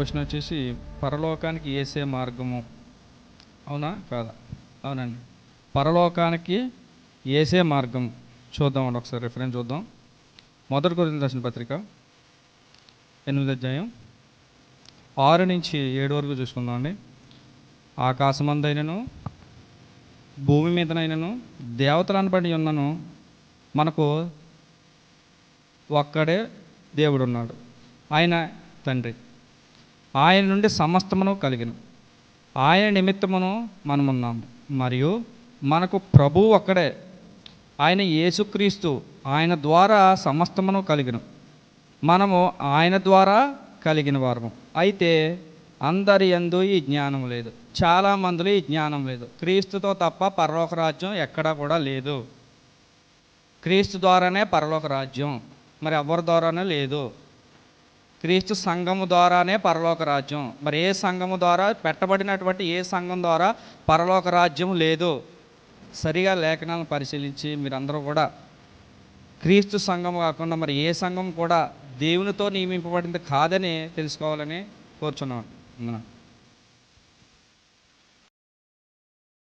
Question వచ్చేసి పరలోకానికి యేసే మార్గము అవునా కాదా? అవునండి, పరలోకానికి యేసే మార్గం. చూద్దామండి, ఒకసారి రిఫరెన్స్ చూద్దాం. 1 కొరింథీయులకు రాసిన పత్రిక 8వ అధ్యాయం 6 నుంచి 7 వరకు చూసుకుందామండి. ఆకాశమందైనను భూమి మీదనైనను దేవతలు అనబడి ఉన్నను మనకు ఒక్కడే దేవుడు ఉన్నాడు, ఆయన తండ్రి. ఆయన నుండి సమస్తమును కలిగిన, ఆయన నిమిత్తమును మనమున్నాము. మరియు మనకు ప్రభువు ఒక్కడే, ఆయన యేసుక్రీస్తు. ఆయన ద్వారా సమస్తమును కలిగిన, మనము ఆయన ద్వారా కలిగిన వారము. అయితే అందరి యందు ఈ జ్ఞానం లేదు. చాలా మందిలో ఈ జ్ఞానం లేదు. క్రీస్తుతో తప్ప పరలోక రాజ్యం ఎక్కడా కూడా లేదు. క్రీస్తు ద్వారానే పరలోక రాజ్యం, మరి ఎవరి ద్వారానే లేదు. క్రీస్తు సంఘము ద్వారానే పరలోక రాజ్యం. మరి ఏ సంఘము ద్వారా, పెట్టబడినటువంటి ఏ సంఘం ద్వారా పరలోక రాజ్యం లేదు? సరిగా లేఖనాలను పరిశీలించి మీరందరూ కూడా క్రీస్తు సంఘం కాకుండా మరి ఏ సంఘం కూడా దేవునితో నియమింపబడింది కాదని తెలుసుకోవాలని కోరుచున్నాను.